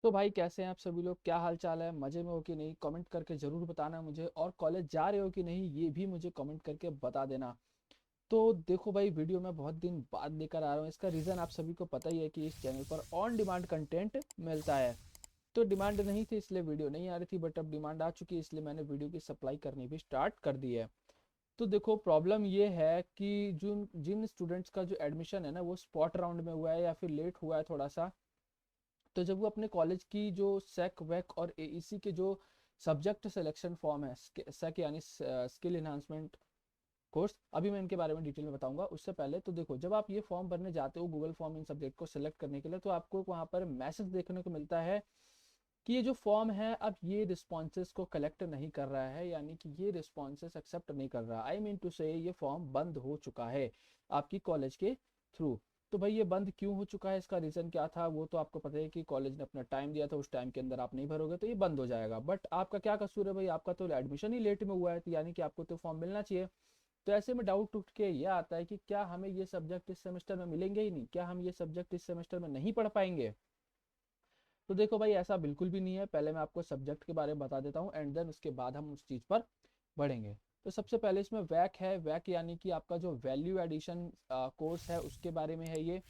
तो भाई कैसे हैं आप सभी लोग, क्या हाल चाल है? मजे में हो कि नहीं? कमेंट करके जरूर बताना मुझे। और कॉलेज जा रहे हो कि नहीं ये भी मुझे कमेंट करके बता देना। तो देखो भाई, वीडियो मैं बहुत दिन बाद लेकर आ रहा हूँ। इसका रीज़न आप सभी को पता ही है कि इस चैनल पर ऑन डिमांड कंटेंट मिलता है। तो डिमांड नहीं थी इसलिए वीडियो नहीं आ रही थी, बट अब डिमांड आ चुकी है इसलिए मैंने वीडियो की सप्लाई करनी भी स्टार्ट कर दी है। तो देखो, प्रॉब्लम ये है कि जिन जिन स्टूडेंट्स का जो एडमिशन है ना, वो स्पॉट राउंड में हुआ है या फिर लेट हुआ है थोड़ा सा। तो जब वो अपने कॉलेज की जो सेक वेक और एईसी के जो सब्जेक्ट सिलेक्शन फॉर्म है, सेक यानी स्किल इन्हांसमेंट कोर्स, अभी मैं इनके बारे में डिटेल में बताऊंगा। उससे पहले तो देखो, जब आप ये फॉर्म भरने जाते हो गूगल फॉर्म इन सब्जेक्ट को सिलेक्ट करने के लिए, तो आपको वहाँ पर मैसेज देखने को मिलता है कि ये जो फॉर्म है अब ये रिस्पॉन्सेज को कलेक्ट नहीं कर रहा है, यानी कि ये रिस्पॉन्सेज एक्सेप्ट नहीं कर रहा। आई मीन टू से ये फॉर्म बंद हो चुका है आपकी कॉलेज के थ्रू। तो भाई ये बंद क्यों हो चुका है, इसका रीज़न क्या था वो तो आपको पता है कि कॉलेज ने अपना टाइम दिया था, उस टाइम के अंदर आप नहीं भरोगे तो ये बंद हो जाएगा। बट आपका क्या कसूर है भाई? आपका तो एडमिशन ही लेट में हुआ है, तो यानी कि आपको तो फॉर्म मिलना चाहिए। तो ऐसे में डाउट उठ के ये आता है कि क्या हमें ये सब्जेक्ट इस सेमेस्टर में मिलेंगे ही नहीं? क्या हम ये सब्जेक्ट इस सेमेस्टर में नहीं पढ़ पाएंगे? तो देखो भाई, ऐसा बिल्कुल भी नहीं है। पहले मैं आपको सब्जेक्ट के बारे में बता देता हूँ एंड देन उसके बाद हम उस चीज़ पर बढ़ेंगे। तो सबसे पहले इसमें वैक है। वैक यानी कि आपका जो वैल्यू एडिशन कोर्स है उसके बारे में है ये।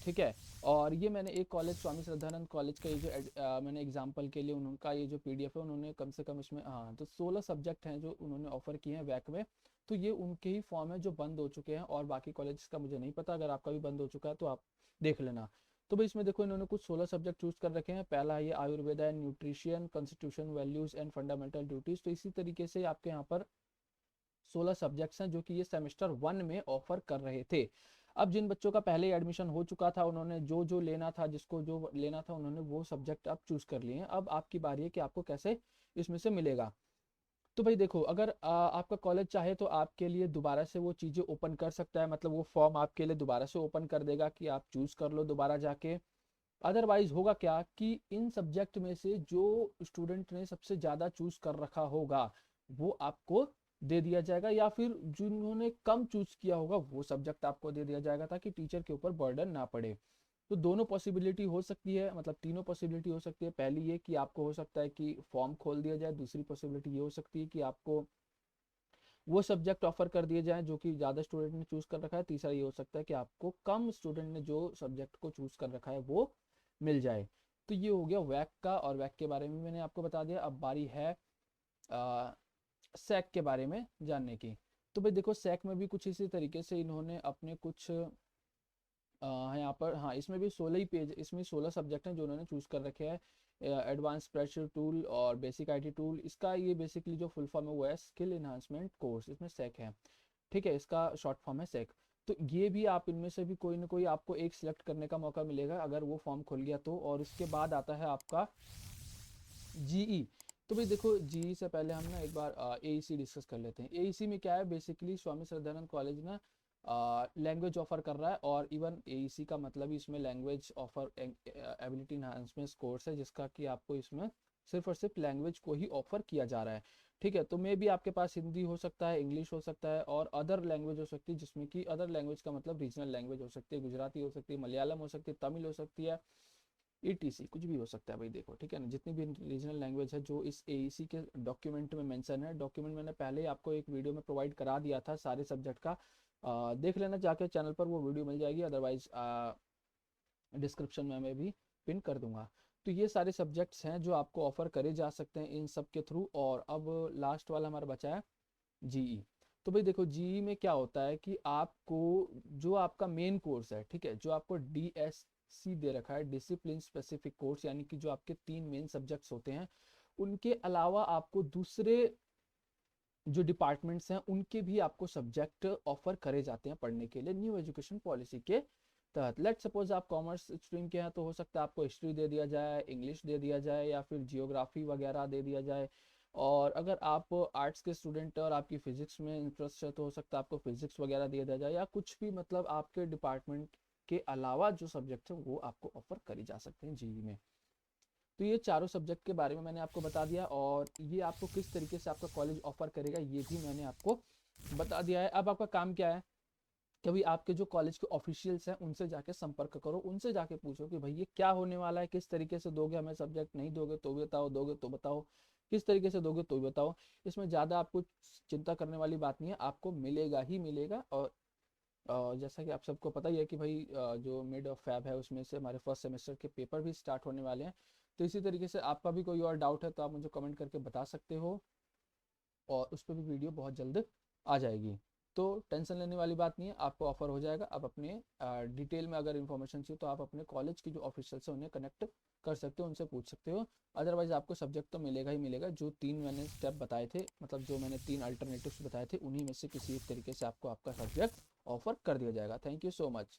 ठीक है। और ये मैंने एक कॉलेज, स्वामी श्रद्धानंद कॉलेज का ये जो मैंने एग्जांपल के लिए उनका ये जो पीडीएफ है, उन्होंने कम से कम इसमें हाँ तो 16 सब्जेक्ट हैं जो उन्होंने ऑफर किए हैं वैक में। तो ये उनके ही फॉर्म है जो बंद हो चुके हैं, और बाकी कॉलेज का मुझे नहीं पता। अगर आपका भी बंद हो चुका है तो आप देख लेना। तो भाई इसमें देखो, इन्होंने कुछ 16 सब्जेक्ट चूज कर रखे हैं। पहला है ये Ayurveda and nutrition, constitution, values and fundamental duties. तो इसी तरीके से आपके यहाँ पर 16 सब्जेक्ट्स हैं जो कि ये सेमेस्टर 1 में ऑफर कर रहे थे। अब जिन बच्चों का पहले एडमिशन हो चुका था, उन्होंने जो जो लेना था, जिसको जो लेना था, उन्होंने वो सब्जेक्ट अब चूज कर लिए हैं। अब आपकी बारी है कि आपको कैसे इसमें से मिलेगा। तो भाई देखो, अगर आपका कॉलेज चाहे तो आपके लिए दोबारा से वो चीज़ें ओपन कर सकता है, मतलब वो फॉर्म आपके लिए दोबारा से ओपन कर देगा कि आप चूज कर लो दोबारा जाके। अदरवाइज होगा क्या कि इन सब्जेक्ट में से जो स्टूडेंट ने सबसे ज़्यादा चूज कर रखा होगा वो आपको दे दिया जाएगा, या फिर जिन्होंने कम चूज किया होगा वो सब्जेक्ट आपको दे दिया जाएगा, ताकि टीचर के ऊपर बर्डन ना पड़े। तो दोनों पॉसिबिलिटी हो सकती है, मतलब तीनों पॉसिबिलिटी हो सकती है। पहली ये कि आपको हो सकता है कि फॉर्म खोल दिया जाए। दूसरी पॉसिबिलिटी ये हो सकती है कि आपको वो सब्जेक्ट ऑफर कर दिए जाएं जो कि ज़्यादा स्टूडेंट ने चूज कर रखा है। तीसरा ये हो सकता है कि आपको कम स्टूडेंट ने जो सब्जेक्ट को चूज कर रखा है वो मिल जाए। तो ये हो गया वैक का, और वैक के बारे में मैंने आपको बता दिया। अब बारी है सैक के बारे में जानने की। तो भाई देखो, सैक में भी कुछ इसी तरीके से इन्होंने अपने कुछ यहाँ पर हाँ, इसमें भी 16 ही पेज, इसमें 16 सब्जेक्ट हैं जो उन्होंने चूज कर रखे हैं। एडवांस स्प्रेडशीट टूल और बेसिक आईटी टूल, इसका ये बेसिकली जो फुल फॉर्म है वो है स्किल इन्हांसमेंट कोर्स, इसमें सेक है। ठीक है, इसका शॉर्ट फॉर्म है सेक। तो ये भी आप इनमें से भी कोई ना कोई आपको एक सिलेक्ट करने का मौका मिलेगा अगर वो फॉर्म खुल गया तो। और उसके बाद आता है आपका जीई। तो भाई देखो, जीई से पहले हम ना एक बार एईसी डिस्कस कर लेते हैं। एईसी में क्या है, बेसिकली स्वामी श्रद्धानंद कॉलेज ना लैंग्वेज ऑफर कर रहा है, और इवन एईसी का मतलब ही इसमें language offer ability enhancement course है, जिसका कि आपको इसमें सिर्फ और सिर्फ लैंग्वेज को ही ऑफर किया जा रहा है। ठीक है, तो मे भी आपके पास हिंदी हो सकता है, इंग्लिश हो सकता है, और अदर लैंग्वेज हो सकती है, जिसमें कि अदर लैंग्वेज का मतलब रीजनल लैंग्वेज हो सकती है, गुजराती हो सकती है, मलयालम हो सकती है, तमिल हो सकती है, ईटीसी कुछ भी हो सकता है भाई। देखो ठीक है ना, जितनी भी रीजनल लैंग्वेज है जो इस एईसी के डॉक्यूमेंट में मेंशन है। डॉक्यूमेंट मैंने पहले ही आपको एक वीडियो में प्रोवाइड करा दिया था सारे सब्जेक्ट का। देख लेना जाके, चैनल पर वो वीडियो मिल जाएगी, अदरवाइज डिस्क्रिप्शन में मैं भी पिन कर दूंगा। तो ये सारे सब्जेक्ट्स हैं जो आपको ऑफर करे जा सकते हैं इन सब के थ्रू। और अब लास्ट वाला हमारा बचा है जीई। तो भाई देखो, जीई में क्या होता है कि आपको जो आपका मेन कोर्स है, ठीक है, जो आपको डीएससी दे रखा है, डिसिप्लिन स्पेसिफिक कोर्स, यानी कि जो आपके 3 मेन सब्जेक्ट्स होते हैं, उनके अलावा आपको दूसरे जो डिपार्टमेंट्स हैं उनके भी आपको सब्जेक्ट ऑफर करे जाते हैं पढ़ने के लिए न्यू एजुकेशन पॉलिसी के तहत। लेट सपोज आप कॉमर्स स्ट्रीम के हैं तो हो सकता है आपको हिस्ट्री दे दिया जाए, इंग्लिश दे दिया जाए, या फिर जियोग्राफी वगैरह दे दिया जाए। और अगर आप आर्ट्स के स्टूडेंट हैं और आपकी फिजिक्स में इंटरेस्ट है तो हो सकता है आपको फिजिक्स वगैरह दे दिया जाए, या कुछ भी, मतलब आपके डिपार्टमेंट के अलावा जो सब्जेक्ट है वो आपको ऑफर करी जा सकते हैं जीई में। तो ये चारों सब्जेक्ट के बारे में मैंने आपको बता दिया, और ये आपको किस तरीके से आपका कॉलेज ऑफर करेगा ये भी मैंने आपको बता दिया है। अब आपका काम क्या है, कभी आपके जो कॉलेज के ऑफिशियल्स हैं उनसे जाके संपर्क करो, उनसे जाके पूछो कि भाई ये क्या होने वाला है, किस तरीके से दोगे हमें सब्जेक्ट, नहीं दोगे तो भी बताओ, दोगे तो बताओ, किस तरीके से दोगे तो भी बताओ। इसमें ज़्यादा आपको चिंता करने वाली बात नहीं है, आपको मिलेगा ही मिलेगा। और जैसा कि आप सबको पता ही है कि भाई जो मिड ऑफ फैब है उसमें से हमारे फर्स्ट सेमेस्टर के पेपर भी स्टार्ट होने वाले हैं। तो इसी तरीके से आपका भी कोई और डाउट है तो आप मुझे कमेंट करके बता सकते हो, और उस पर भी वीडियो बहुत जल्द आ जाएगी। तो टेंशन लेने वाली बात नहीं है, आपको ऑफर हो जाएगा। आप अपने डिटेल में अगर इन्फॉर्मेशन चाहिए तो आप अपने कॉलेज की जो ऑफिशियल से उन्हें कनेक्ट कर सकते हो, उनसे पूछ सकते हो। अदरवाइज आपको सब्जेक्ट तो मिलेगा ही मिलेगा। जो 3 मैंने स्टेप बताए थे, मतलब जो मैंने 3 अल्टरनेटिव्स बताए थे, उन्हीं में से किसी एक तरीके से आपको आपका सब्जेक्ट ऑफर कर दिया जाएगा। Thank you so much.